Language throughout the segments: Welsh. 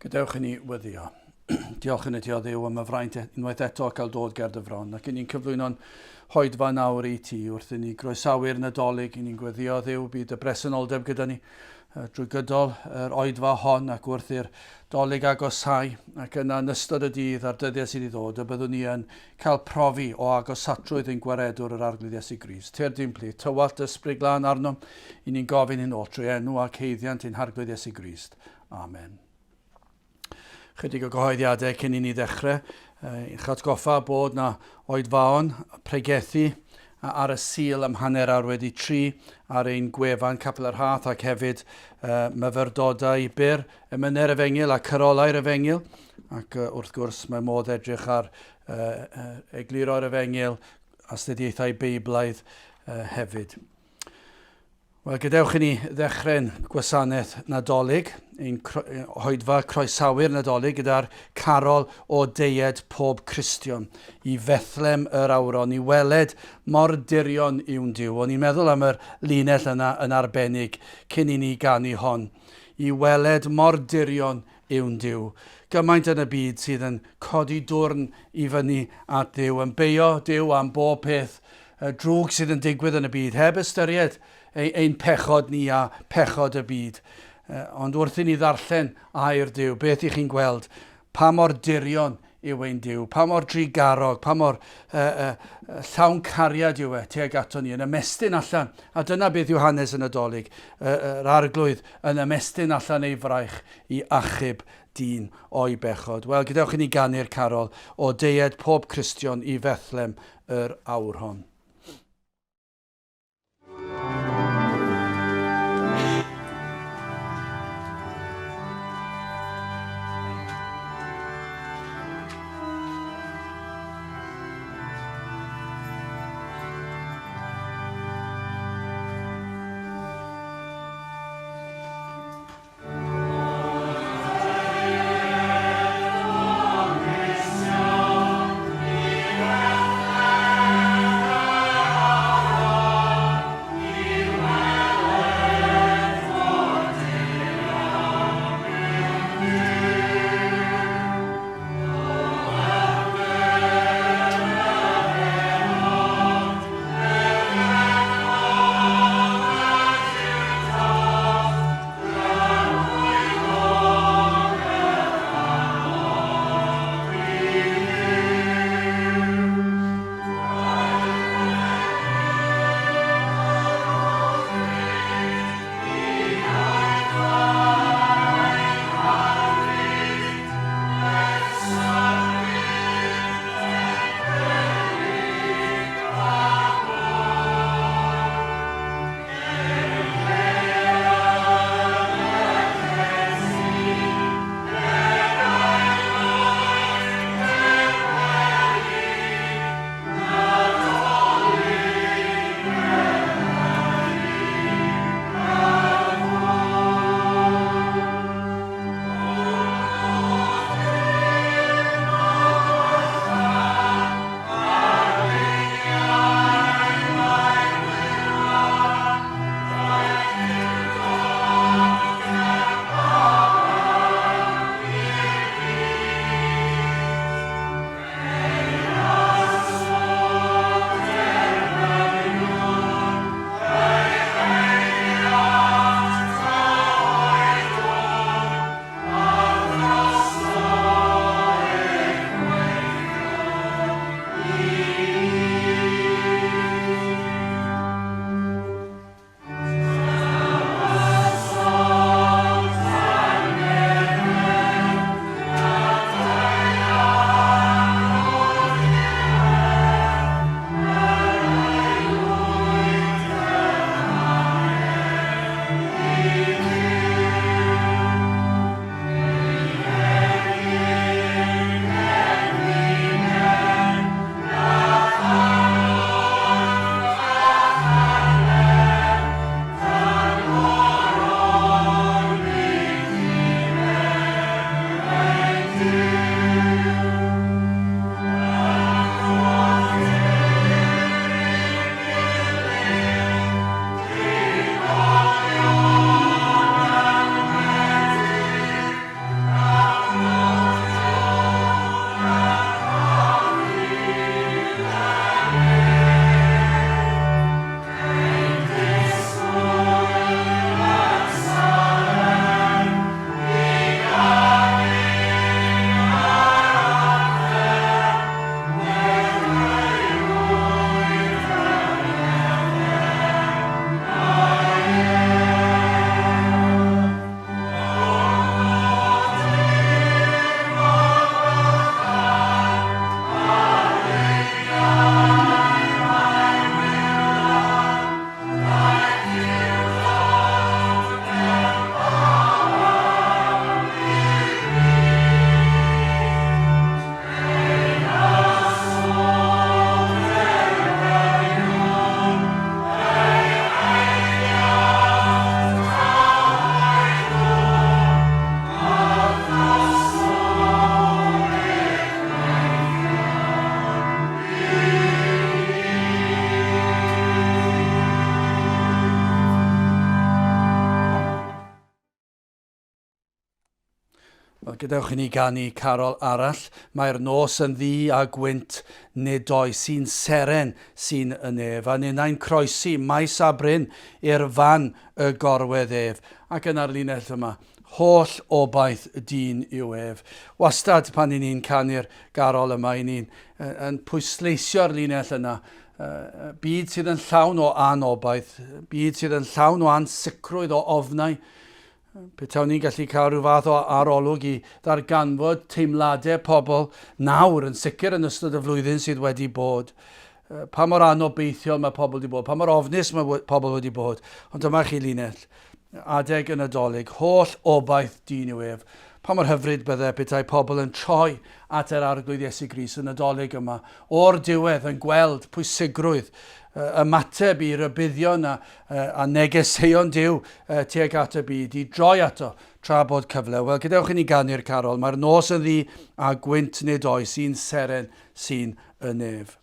Gadewch i ni weddio. Diolch yn y Dio Dduw am y fraint unwaith eto cael dod ger dy fron. Ac i ni'n cyflwyno'n hoedfa nawr i ti wrth i ni groesawu'r Nadolig. I ni'n gweddio Dduw bydd y bresenoldeb gyda ni drwy gydol yr oedfa hon ac wrth i'r dolig agosau. Ac yna yn ystod y dydd a'r dyddiau sydd i ddod, y byddwn ni yn cael profi o agosatrwydd ein gwaredwr yr arglwydd Iesu Grist. Teir dim pli, tywallt ysbryd glân arno, i ni'n gofyn hyn o trwy enw ac heiddiant ein harglwydd Iesu Grist. Amen. Chydig o gyhoeddiadau cyn i ni ddechrau. I'ch atgoffa bod na oedfaon pregethu ar y sil ym hanner awr wedi 3 ar ein gwefan Nghapel Rhath ac hefyd myfyrdodau byr, emyner Efengil a cyrolau'r Efengil. Ac wrth gwrs mae modd edrych ar egluro'r Efengil, astudiaethau Beiblaidd hefyd. Wel, gadewch i ni ddechrau'n gwasanaeth Nadolig, ein hoedfa Croesawu'r Nadolig, gyda'r carol o deied pob Cristion i Fethlem yr awron, i weled mor dirion yw'n Duw. O'n i'n meddwl am yr linell yna yn arbennig cyn i ni ganu hon. I weled mor dirion yw'n Duw. Gymaint yn y byd sydd yn codi dwrn i fyny at Duw, yn beio Duw am bob peth drwg sydd yn digwydd yn y byd, heb ystyried ein pechod ni a pechod y byd. Ond wrth i ni ddarllen air Duw, beth i chi'n gweld, pa mor dirion yw ein Duw, pa mor drigarog, pa mor llawn cariad yw tuag ato ni, yn ymestyn allan. A dyna beth yw hanes y Nadolig, yr arglwydd yn ymestyn allan ei fraich i achub dyn o'i bechod. Wel, gadewch i ni ganu'r carol o deied pob Cristion i Fethlem yr awr hon. Amen. Wel, gadewch i ni ganu carol arall. Mae'r nos yn ddi a gwynt, Nadolig sy'n seren sy'n y nef. A ninnau'n croesi maes a bryn i'r fan y gorwedd ef. Ac yn arlinell yma, holl obaith dyn yw ef. Wastad pan i ni'n canu'r garol yma, i ni'n pwysleisio'r linell yna. Byd sydd yn llawn o anobaith, byd sydd yn llawn o ansicrwydd o ofnau. Petawn ni'n gallu cael rhyw fath o arolwg i ddarganfod teimladau pobl nawr yn sicr yn ystod y flwyddyn sydd wedi bod. Pa mor anobeithiol mae pobl wedi bod, pa mor ofnus mae pobl wedi bod. Ond dyma chi linell, adeg y Nadolig, holl obaith dyn yw ef. Pa mor hyfryd byddai petai pobl yn troi at yr arglwydd Iesu Grist y Nadolig yma, o'r diwedd yn gweld pwysigrwydd, ymateb i rybuddion a negeseuon Duw tuag at y byd, i droi ato tra bod cyfle. Wel, gadewch i ni ganu'r carol. Mae'r nos yn ddi a gwynt Nadolig sy'n seren sy'n y nef.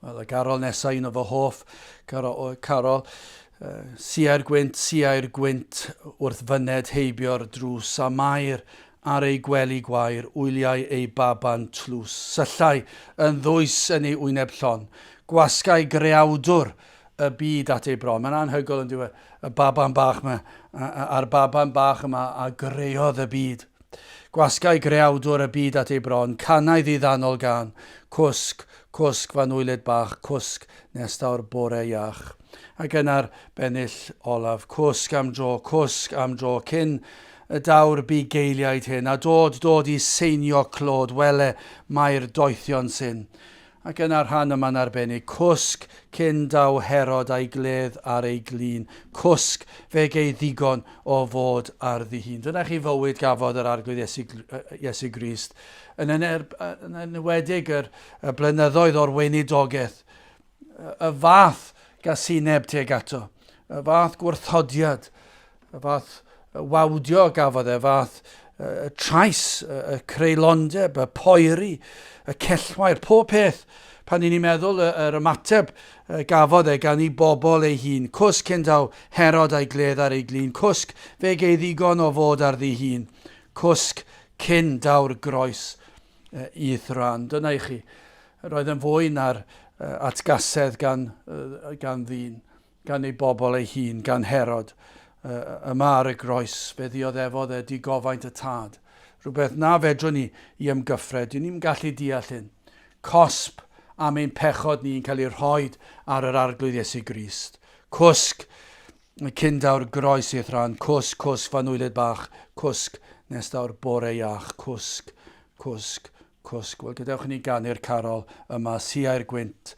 Wel, y garol nesaf, un o fy hoff carol, sia'r gwynt wrth fyned heibio'r drws, a mair ar ei gwely gwair, wyliau ei baban tlws. Syllai yn ddwys yn ei wyneb llon, gwasgau greawdwr y byd at ei bron. Mae'n anhygoel yn diwedd, y baban bach yma, a'r baban bach yma, a greodd y byd. Gwasgau greawdwr y byd at ei bron, canaidd i ddanol gan, cwsg fan wylid bach, cwsg nes daw'r bore iach. Ac yna'r bennill olaf, cwsg am dro, cyn y dawr bugeiliaid hyn, a dod i seinio clod, wele mae'r doethion syn. Ac yn ar rhan yma'n arbennig, cwsg cyn daw Herod a'i gledd ar ei glin, cwsg fe gei ddigon o fod ar ddihun. Dyna chi fywyd gafodd yr arglwydd Iesu Grist. Yn enwedig y blynyddoedd o'r weinidogaeth, y fath gasineb teg ato, y fath gwrthodiad, y fath wawdio gafodd y fath y trais, y creulondeb, y poeri, y cellwair, pob peth. Pan ni'n meddwl yr ymateb gafodd gan ei bobl ei hun. Cwsg cyn daw Herod a'i gledd ar ei glin. Cwsg fe gei ddigon o fod ar ddi hun. Cwsg cyn daw'r groes i thran. Dyna i chi. Roedd yn fwy na'r atgasedd gan ddyn, gan ei bobl ei hun, gan Herod. Yma ar y groes, fe ddioddefodd di gofaint y tad. Rhywbeth na fedrwn ni i ymgyffred, ni'n gallu deall hyn. Cosb am ein pechod ni'n cael ei rhoi ar yr arglwydd Iesu Grist. Cwsg cyn daw'r groes i thran, cwsg fanwylid bach, cwsg nes daw'r bore iach, cwsg. Wel, gadewch ni ganu'r carol yma, siau'r gwynt.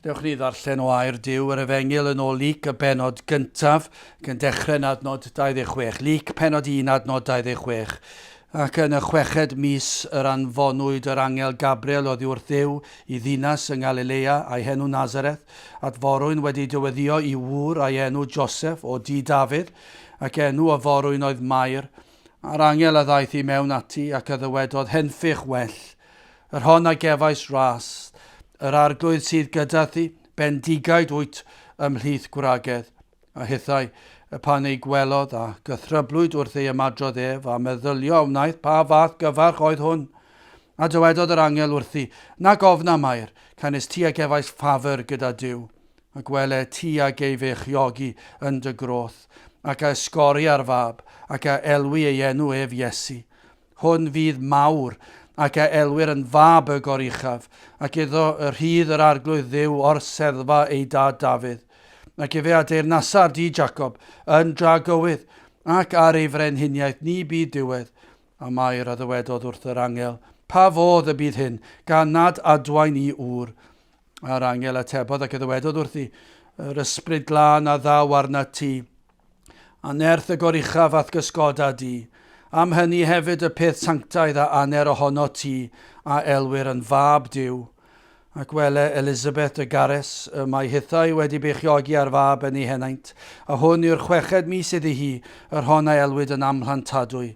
Dewch ni ddarllen o air Duw yr Efengyl yn ôl Lyc y benod gyntaf, gan dechrau adnod 26. Lyc penod 1 adnod 26. Ac yn y 6 mis yr anfonwyd yr angel Gabriel oddi wrth Dduw I ddinas yng Galilea a'i henw Nazareth, at forwyn wedi dyweddio I wŵr a'i enw Joseph o di Dafydd, ac enw y forwyn oedd Mair. A'r angel a ddaeth I mewn ati ac y ddywedodd henffych well. Yr hon a gefais Rhath, yr arglwydd sydd gyda thi, bendigaid wyt ymhlith gwragedd. A hithau, pan ei gwelodd a gythryblwyd wrth ei ymadrodd ef a meddylio wnaeth pa fath gyfarch oedd hwn. A dywedodd yr angel wrthi, nag ofna Mair, canis ti a gefais ffafr gyda Duw. A gwele ti a geif eich iogi yn dy groth, ac a ysgori ar fab, ac a elwi ei enw ef Iesu. Hwn fydd mawr, ac a elwyr yn fab y gorichaf, ac iddo y rhydd yr arglwydd Dduw o'r seddfa ei dad Dafydd. Ac I fe a deyrnasa'r di Jacob yn dragywydd, ac ar ei frenhiniaeth ni byd diwedd. A Mair a ddywedodd wrth yr angel, pa fodd y bydd hyn, gan nad adwain I wr. A'r angel atebodd ac y ddywedodd wrthi, yr ysbryd glân a ddaw arna ti, a nerth y gorichaf ath gysgoda di. Am hynny hefyd y peth sanctaidd a aner ohono ti, a elwyr yn fab Duw. Ac wele Elizabeth y gares, mae hithau wedi beichiogi ar fab yn ei henaint, a hwn yw'r 6 mis iddi hi, yr hon a elwyd yn amhlantadwy.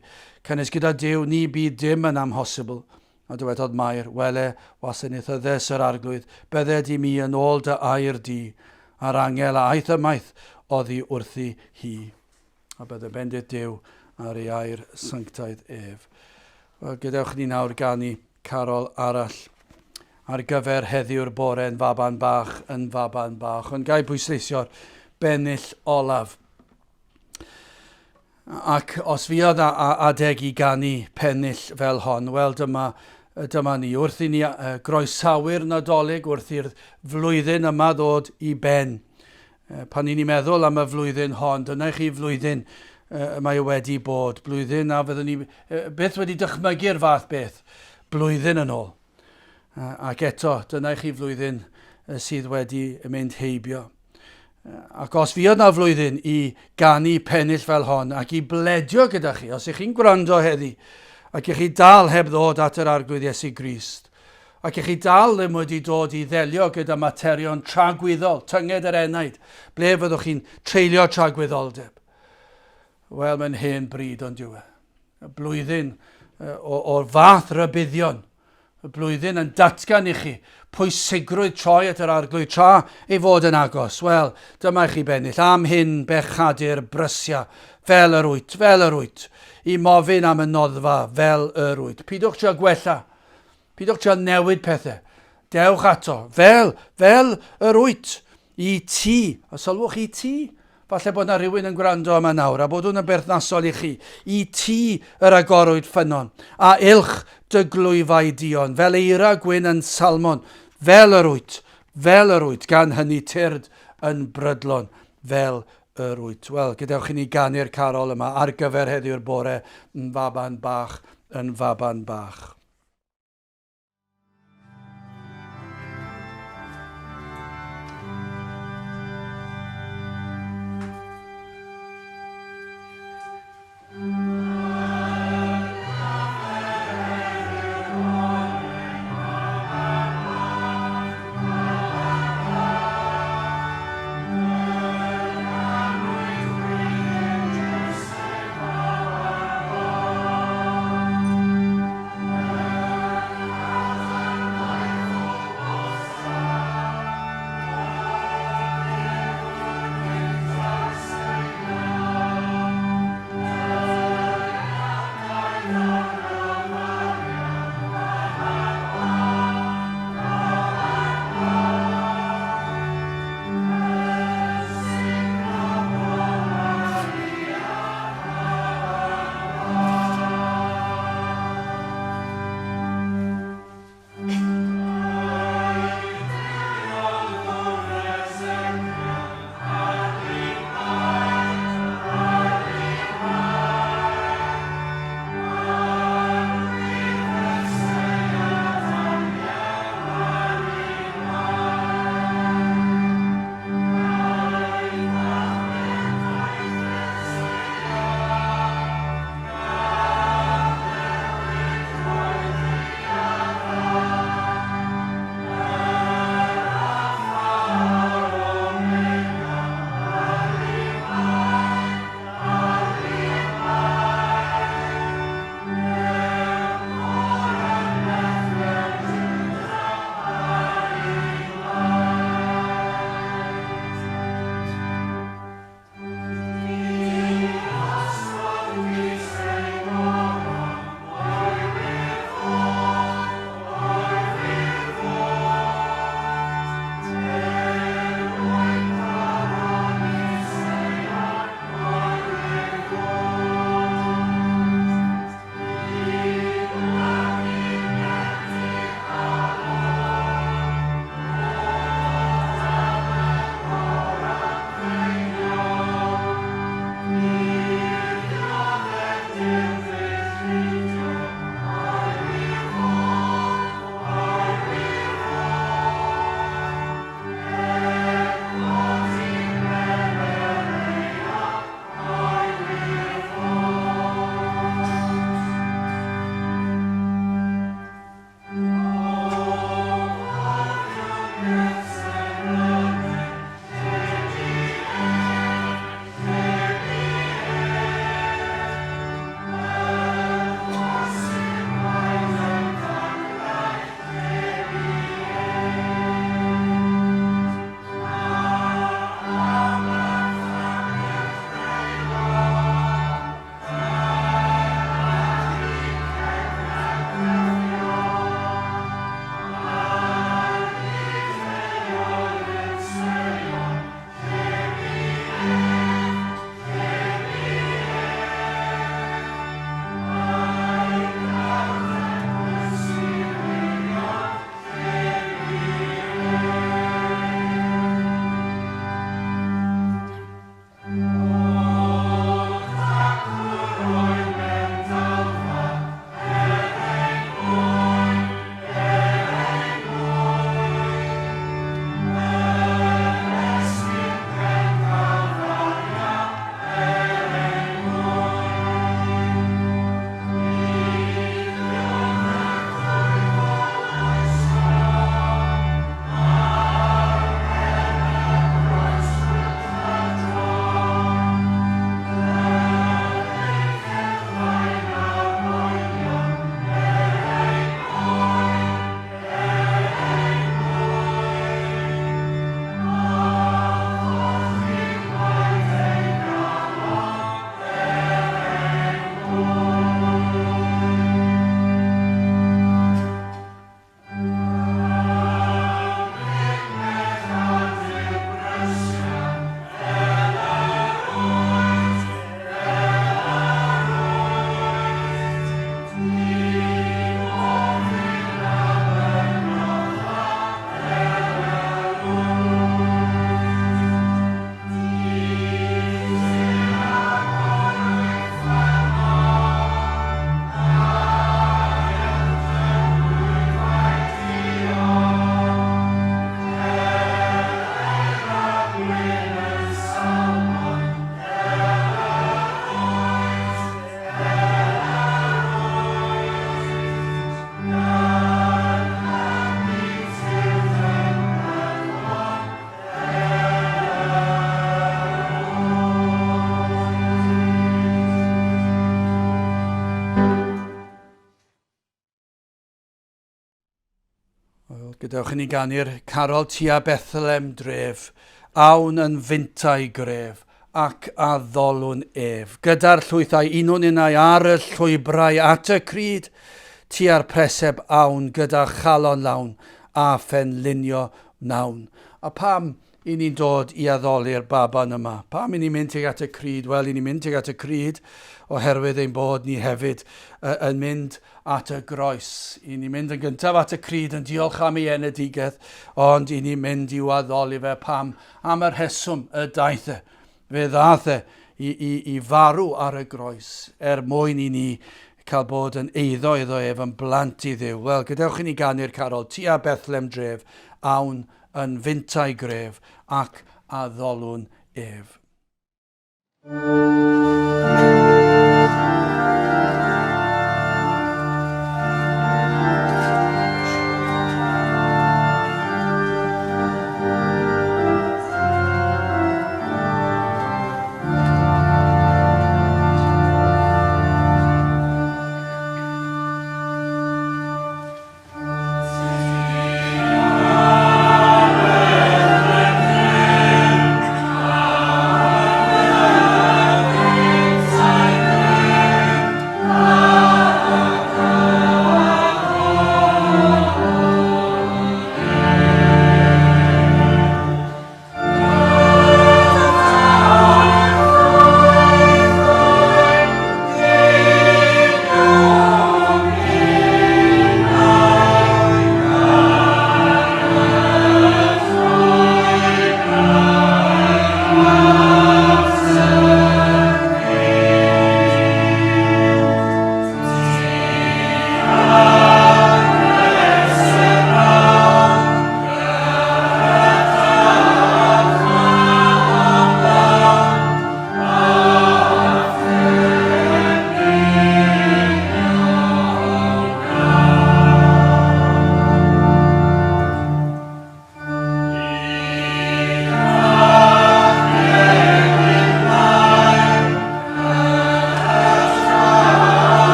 Cynnes gyda Duw ni byd dim yn amhosibl. A dywedodd Mair, wele, wasanaeth yddes yr arglwydd, bydde di mi yn ôl dy air di, a'r angel a aeth ymaith oddi wrthi hi. A bydde bendit Duw ar ei air sanctaidd ef. Wel, gadewch ni nawr ganu carol arall ar gyfer heddiw'r bore yn faban bach, ond gai bwysleisio'r bennill olaf. Ac os fi oedd adeg I ganu pennill fel hon, wel dyma ni, wrth I ni groesawu'r Nadolig, wrth i'r flwyddyn yma ddod I ben. Pan ni'n meddwl am y flwyddyn hon, dyna chi flwyddyn mae wedi bod, blwyddyn a fyddwn ni beth wedi dychmygu'r fath beth, blwyddyn yn ôl. Ac eto, dyna chi flwyddyn sydd wedi mynd heibio. Ac os fi oedd na flwyddyn I ganu pennill fel hon ac I bledio gyda chi, os ych chi'n gwrando heddi, ac ych chi dal heb ddod at yr arglwydd Iesu Grist, ac ych chi dal ddim wedi dod I ddelio gyda materion tragwyddol, tynged yr enaid, ble fyddwch chi'n treulio tragwyddoldeb. Wel, mae'n hen bryd ond yw e. Y blwyddyn o'r fath rybuddion, y blwyddyn yn datgan I chi pwysigrwydd troi at yr arglwydd tra ei fod yn agos. Wel, dyma chi bennill am hyn bechadur brysia fel yr wyt, I mofyn am y noddfa fel yr wyt. Pidwch tra gwella, pidwch tra newid pethau. Dewch ato, fel yr wyt, I ti. A sylwch I ti. Falle bod na rhywun yn gwrando yma nawr, a bod hwn yn berthnasol I chi. I ti yr agorwyd ffynon, a ilch dy glwyfau dion, fel eira gwyn yn salmon, fel yr wyt, gan hynny tyrd yn brydlon, fel yr wyt. Wel, gadewch I ni ganu'r carol yma ar gyfer heddiw'r bore yn faban bach. Gadewch i ni ganu'r carol tua Bethlehem dref, awn yn fyntau gref, ac a ddolwn ef. Gyda'r llwythau unwn unau ar y llwybrau at y cryd, tua'r preseb awn gyda chalon lawn a phenlinio nawn. A pam i ni'n dod i addoli'r baban yma? Pam i ni'n mynd tuag at y cryd? Wel, i ni'n mynd tuag at y cryd oherwydd ein bod ni hefyd yn mynd at y groes. I ni'n mynd yn gyntaf at y cryd yn diolch am ei enedigedd, ond i ni'n mynd i'w addoli fe pam? Am yr rheswm y daeth e. Fe ddath e i farw ar y groes mwyn i ni cael bod yn eiddo ef yn blant i Dduw. Wel, gadewch i ni ganu'r carol tua Bethlehem dref, awn yn fyntau gref ac a ddolwn ef.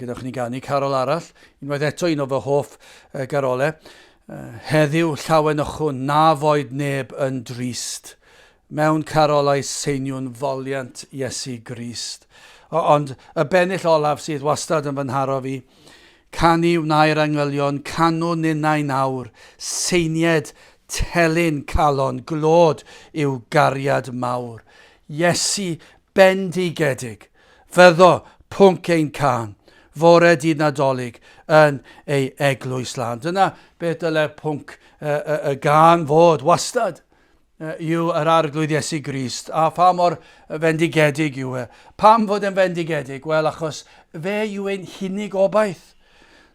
Gadewch ni ganu carol arall, unwaith eto un o fy hoff garolau. Heddiw llawen ychwn, na foed neb yn drist, mewn carolau seiniwn foliant Iesu Grist. Ond y bennill olaf sydd wastad yn fy nharo fi, canu wnau'r angylion, canw ninnau nawr, seinied telyn calon, glod yw gariad mawr. Iesu bendigedig, fyddo pwnc ein can, fore di Nadolig yn ei eglwys lan. Dyna beth dyle pwnc y gan fod wastad yw yr arglwydd Iesu Grist. A pha mor fendigedig yw e. Pam fod yn fendigedig? Wel, achos fe yw ein hunig obaith.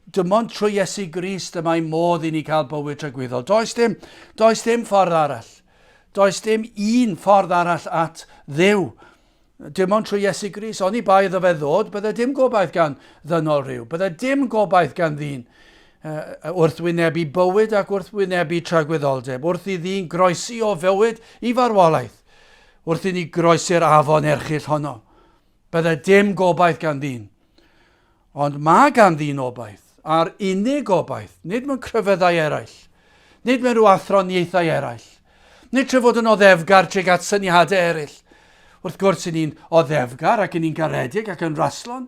Dim ond trwy Iesu Grist y mae modd i ni cael bywyd tragwyddol. Does dim ffordd arall. Does dim un ffordd arall at Dduw. Dim ond trwy Iesu Grist. Oni bai iddo fe ddod, bydde dim gobaith gan ddynol rhyw. Bydde dim gobaith gan ddyn wrth wynebu bywyd ac wrth wynebu tragwyddoldeb. Wrth i ddyn groesi o fywyd i farwolaeth. Wrth i ni groesi'r afon erchyll honno. Bydde dim gobaith gan ddyn. Ond mae gan ddyn obaith. A'r unig obaith, nid mewn cryfeddau eraill. Nid mewn rhyw athroniaethau eraill. Nid trwy fod yn oddefgar tuag at syniadau eraill. Wrth gwrs, i ni'n oddefgar ac i ni'n garedig ac yn raslon,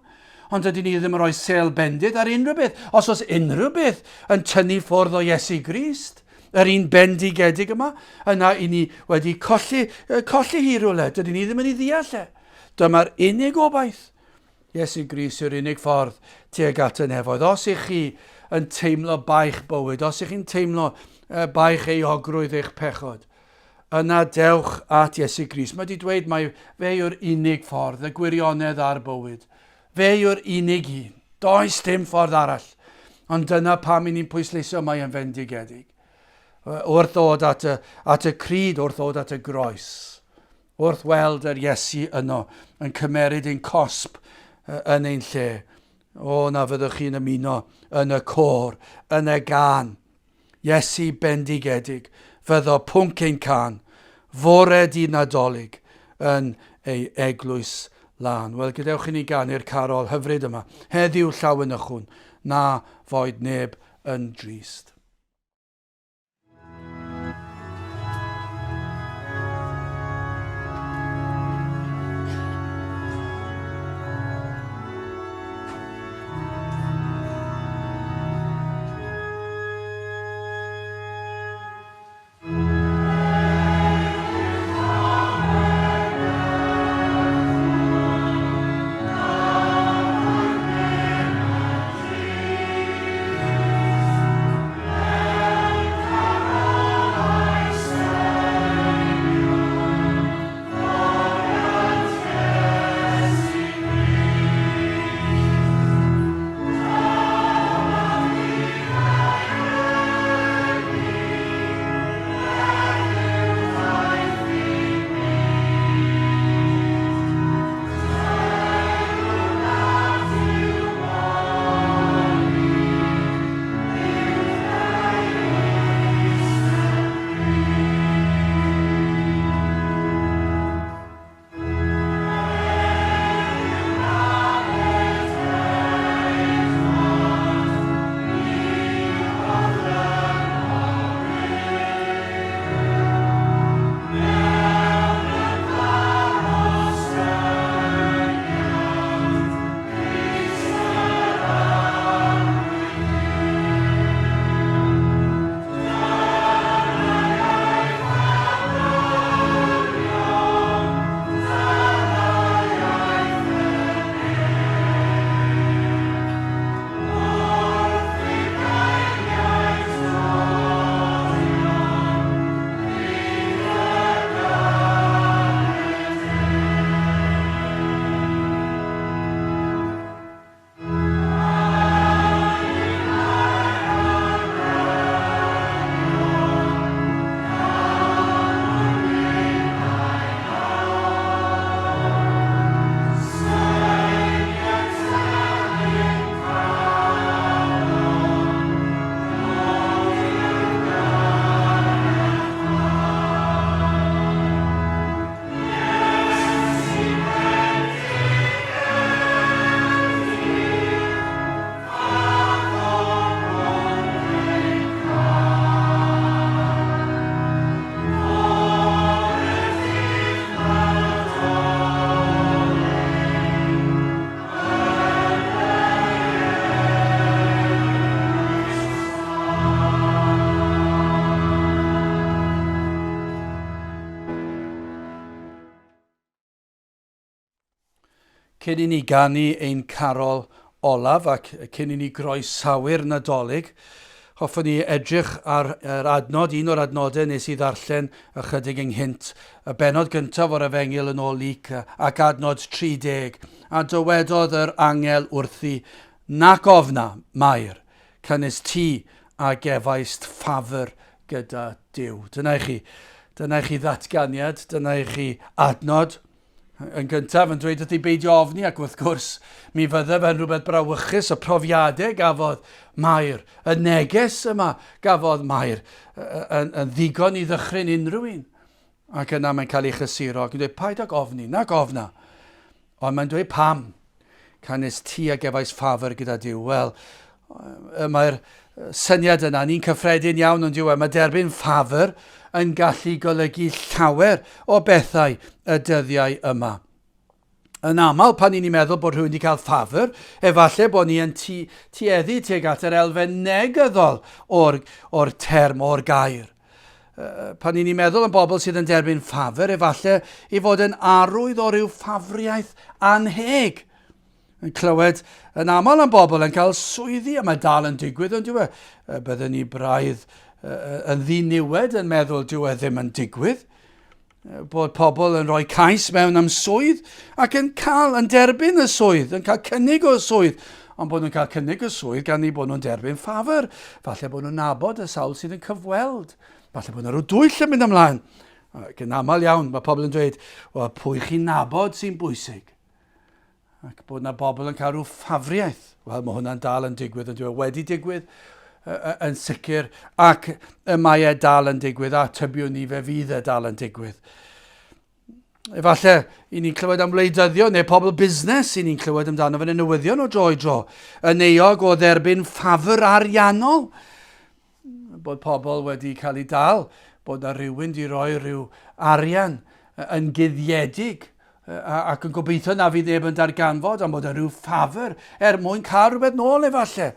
ond ydyn ni ddim yn rhoi sel bendid ar unrhyw beth. Os oes unrhyw beth yn tynnu ffwrdd o Iesu Grist, yr un bendigedig yma, yna i ni wedi colli hi rhywle, dydyn ni ddim yn ei ddeall e. Dyma'r unig obaith. Iesu Grist yw'r unig ffordd tuag at y nefoedd. Os ych chi yn teimlo baich bywyd, os ych chi'n teimlo baich euogrwydd eich pechod, yna dewch at Iesu Grist. Mae wedi dweud mai fe yw'r unig ffordd, y gwirionedd a'r bywyd. Fe yw'r unig un. Does dim ffordd arall. Ond dyna pam i ni'n pwysleisio mae yn fendigedig. Wrth ddod at y cryd, wrth ddod at y groes. Wrth weld yr Iesu yno yn cymeryd ein cosb yn ein lle. O, na fyddwch chi'n ymuno yn y côr, yn y gan. Iesu bendigedig, fyddo pwnc ein can, fore di Nadolig yn ei eglwys lan. Wel, gadewch i ni ganu'r carol hyfryd yma. Heddiw llaw yn ychwn, na foed neb yn drist. Cyn i ni ganu ein carol olaf ac cyn i ni groesawu'r Nadolig, hoffwn ni edrych ar un o'r adnodau nes i ddarllen ychydig ynghynt. Y benod gyntaf o'r Efengyl yn ôl Luc ac adnod 30. A dywedodd yr angel wrthi, nac ofna, Mair, cynnes ti a gefaist ffafr gyda Duw. Dyna i chi ddatganiad, dyna i chi adnod. Yn gyntaf yn dweud wrth i beidio ofni ac wrth gwrs mi fydde fe'n rhywbeth brawychus y profiadau gafodd Mair, y neges yma gafodd Mair yn ddigon i ddychryn unrhyw un. Ac yna mae'n cael ei chysuro ac yn dweud paid ag ofni, nac ofna. Ond mae'n dweud pam, canes ti a gefais ffafr gyda Duw. Wel, mae'r syniad yna, ni'n cyffredin iawn yn diwedd, mae derbyn ffafr yn gallu golygu llawer o bethau y dyddiau yma. Yn aml pan ni'n meddwl bod rhywun wedi cael ffafr, efallai bod ni yn tueddu tuag at yr elfen negyddol o'r term, o'r gair. Pan ni'n meddwl am bobl sydd yn derbyn ffafr, efallai i fod yn arwydd o ryw ffafriaeth anheg. Yn clywed yn aml am bobl yn cael swyddi, a mae dal yn digwydd, ond dyw e, byddwn ni braidd yn ddiniwed yn meddwl dyw e ddim yn digwydd. Bod pobl yn rhoi cais mewn am swydd ac yn derbyn y swydd, yn cael cynnig o swydd, ond bod nhw'n cael cynnig o swydd gan ni bod nhw'n derbyn ffafr. Falle bod nhw'n nabod y sawl sydd yn cyfweld. Falle bod nhw'n rhyw dwyll yn mynd ymlaen. Ac yn aml iawn, mae pobl yn dweud, pwy chi'n nabod sy'n bwysig. Ac bod yna bobl yn cael rhyw ffafriaeth. Wel, mae hwnna'n dal yn digwydd, yn dweud wedi digwydd yn sicr, ac mae e dal yn digwydd, a tybiwn ni fe fydd e dal yn digwydd. Efallai, i ni'n clywed am wleidyddion neu pobl busnes, i ni'n clywed amdano fan y newyddion o dro i dro, yn euog o dderbyn ffafr ariannol. Bod pobl wedi cael ei dal, bod na rhywun wedi rhoi rhyw arian yn guddiedig, ac yn gobeithio na fydd neb yn darganfod, am bod y rhyw ffafr mwyn cael rhywbeth nôl efallai.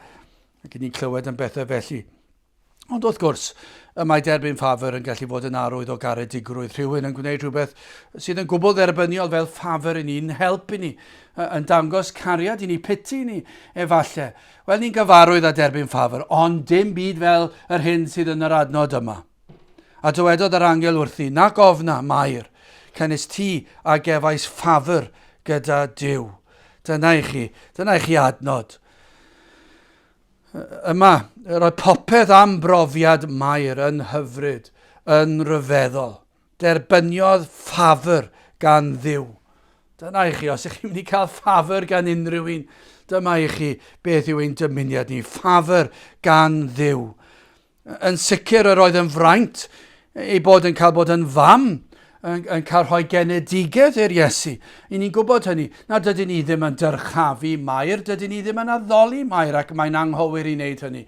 Ac ni'n clywed yn bethau felly. Ond wrth gwrs, y mae derbyn ffafr yn gallu fod yn arwydd o garedigrwydd. Rhywun yn gwneud rhywbeth sydd yn gwbl dderbyniol fel ffafr i ni, yn helpu ni, yn dangos cariad i ni, piti ni, efallai. Wel, ni'n gyfarwydd â derbyn ffafr, ond dim byd fel yr hyn sydd yn yr adnod yma. A dywedodd yr angel wrthi, nac ofna, Mair, cynnes ti a gefais ffafr gyda Duw. Dyna i chi adnod. Yma, roi popeth am brofiad Mair yn hyfryd, yn ryfeddol. Derbyniodd ffafr gan Dduw. Dyna i chi, os ych chi'n mynd i cael ffafr gan unrhyw un, dyma i chi beth yw ein dymuniad ni, ffafr gan Dduw. Yn sicr yr oedd yn fraint ei bod yn cael bod yn fam, yn cael rhoi genedigedd i'r Iesu. I ni'n gwybod hynny, na dydyn ni ddim yn dyrchafu Mair, dydyn ni ddim yn addoli Mair, ac mae'n anghywir i wneud hynny.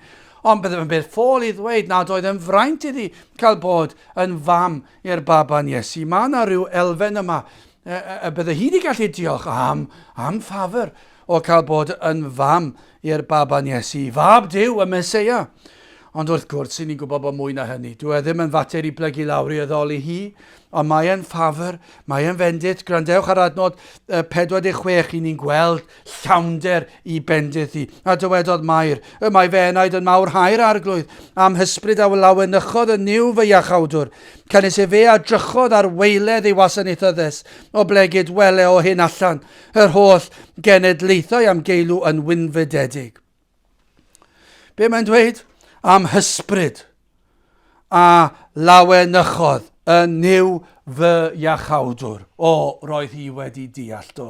Ond byddai'n beth ffôl i ddweud nad oedd yn fraint iddi cael bod yn fam i'r baban Iesu. Mae yna rhyw elfen yma, byddai hi wedi gallu diolch am ffafr o cael bod yn fam i'r baban Iesu. Fab Duw, y Meseia. Ond wrth gwrs, ni'n gwybod bod mwy na hynny. Dwi ddim yn fater i blygu lawr i addoli hi, ond mae e'n ffafr, mae e'n fendith. Grandewch ar adnod 46 i ni'n gweld llawnder i bendith hi. A dywedodd Mair, y mae fe enaid yn mawr hair arglwydd, am hysbryd a lawenychodd yn niw fy iachawdwr. Cynnes e fe a drychodd ar weiledd ei wasanaethyddes, o blegyd wele o hyn allan, yr holl genedlaethau am geilw yn wynfydedig. Be mae'n dweud? Am hysbryd a lawenychodd yn niw fy iachawdwr. Roedd hi wedi deall do.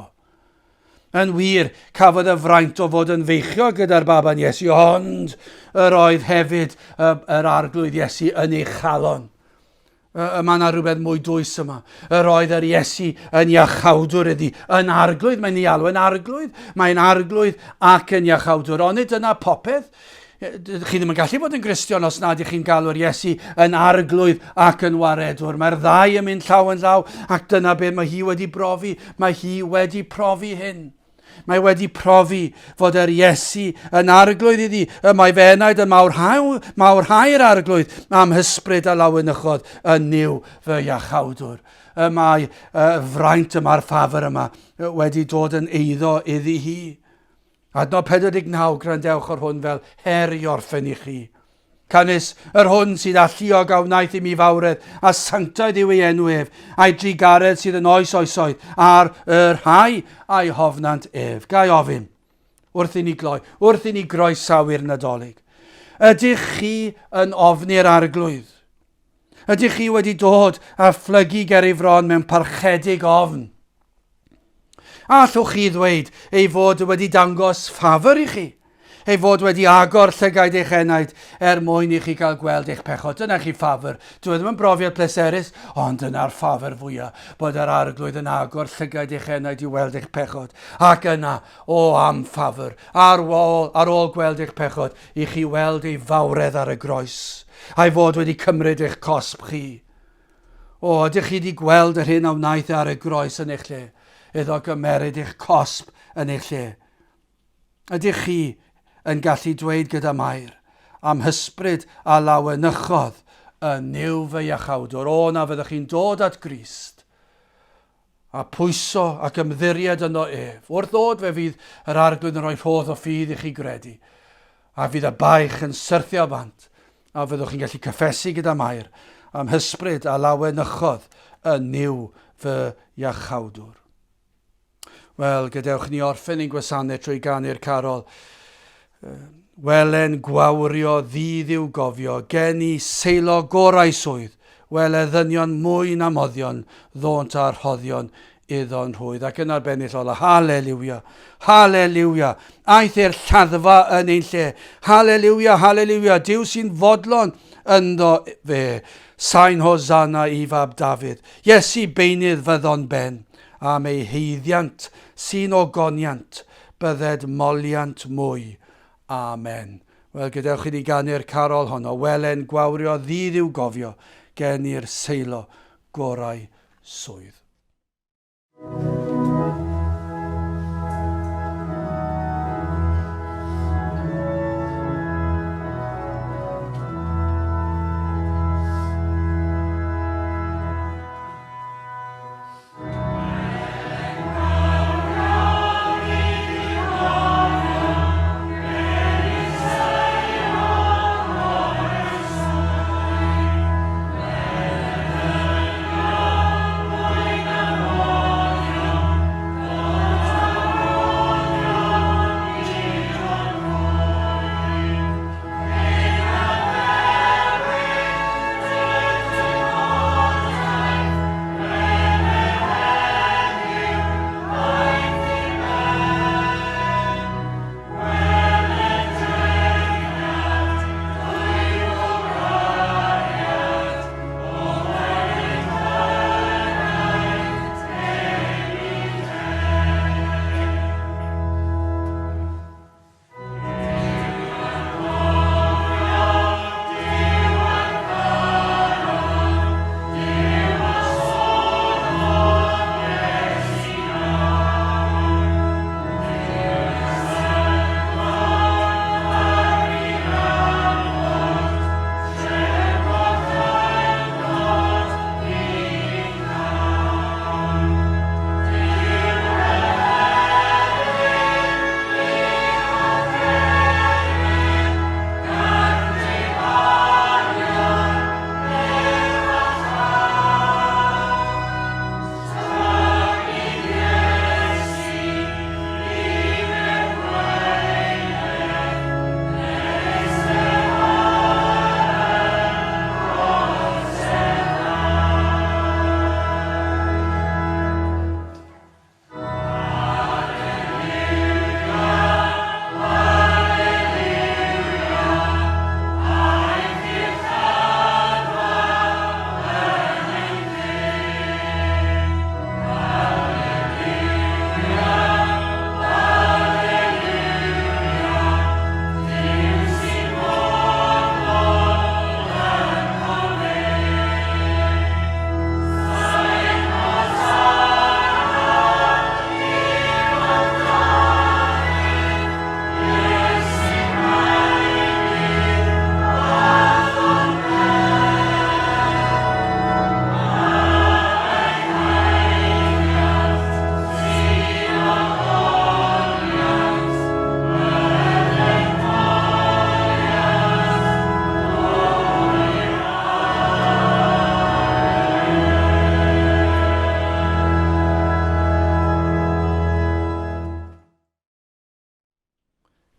Yn wir, cafodd y fraint o fod yn feichio gyda'r baban Iesu, ond yr oedd hefyd yr arglwydd Iesu yn ei chalon. Mae yna rhywbeth mwy dwys yma. Yr oedd yr Iesu yn iachawdwr iddi. Yn arglwydd, mae'n ei alw yn arglwydd. Mae'n arglwydd ac yn iachawdwr. Ond dyna popeth. Chi ddim yn gallu bod yn Gristion os nad ych chi'n galw'r Iesu yn arglwydd ac yn waredwr. Mae'r ddau yn mynd llaw yn llaw, ac dyna beth mae hi wedi brofi. Mae hi wedi profi hyn. Mae wedi profi fod yr Iesu yn arglwydd iddi. Mae fe enaid yn mawr hair arglwydd am hysbryd a lawenychodd yn niw fy iachawdwr. Mae fraint yma'r ffafr yma wedi dod yn eiddo iddi hi. Adnod 49, grandewch ar hwn fel her i orffen i chi. Canis yr hwn sydd â lluog a wnaeth i mi fawredd, a sanctaidd yw ei enw ef, a'i drigaredd sydd yn oes oesoedd, a'r rhai a'i hofnant ef. Gai ofyn, wrth i ni groesawu'r Nadolig. Ydych chi yn ofni'r arglwydd? Ydych chi wedi dod a phlygu ger ei fron mewn parchedig ofn? Allwch chi ddweud ei fod wedi dangos ffafr i chi, ei fod wedi agor llygaid eich enaid mwyn i chi gael gweld eich pechod. Dyna chi ffafr. Dwi ddim yn brofiad pleserus, ond dyna'r ffafr fwyaf, bod yr arglwydd yn agor llygaid eich enaid i weld eich pechod. Ac yna, am ffafr, ar ôl gweld eich pechod, i chi weld ei fawredd ar y groes, a'i fod wedi cymryd eich cosb chi. Ydych chi wedi gweld yr hyn a wnaeth ar y groes yn eich lle? iddo gymeryd eich cosb yn eich lle. Ydych chi yn gallu dweud gyda Mair am hysbryd a lawenychodd yn niw fy iachawdwr, o na fyddwch chi'n dod at Grist a pwyso ac ymddiried yno ef. Wrth ddod fe fydd yr arglwydd yn rhoi rhodd o ffydd i chi gredu, a fydd y baich yn syrthio bant, a fyddwch chi'n gallu cyffesu gyda Mair am hysbryd a lawenychodd yn niw fy iachawdwr. Wel, gadewch ni orffen ein gwasanaeth trwy ganu'r carol. Welen gwawrio ddydd i'w gofio, gen i seilo gorau swydd, wele ddynion mwy na moddion, ddont a'r hoddion iddo'n rhwydd. Ac yn arbennill ola, halleluia, halleluia, aeth i'r lladdfa yn ein lle, halleluia, halleluia, Dyw sy'n fodlon ynddo fe, sain hosanna i fab Dafydd, Iesu beinydd fyddon ben, am ei heiddiant sy'n ogoniant, bydded moliant mwy. Amen. Wel, gadewch i ni ganu'r carol honno, welen gwawrio ddydd i'w gofio, gen i'r seilo gorau swydd.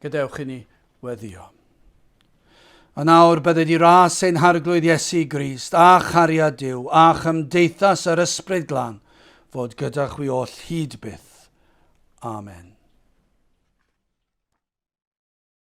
Gadewch i ni weddio. A nawr bydded i ras ein harglwydd Iesu Grist, a chariad Dyw, a chymdeithas yr ysbryd glân, fod gyda chwi oll hyd byth. Amen.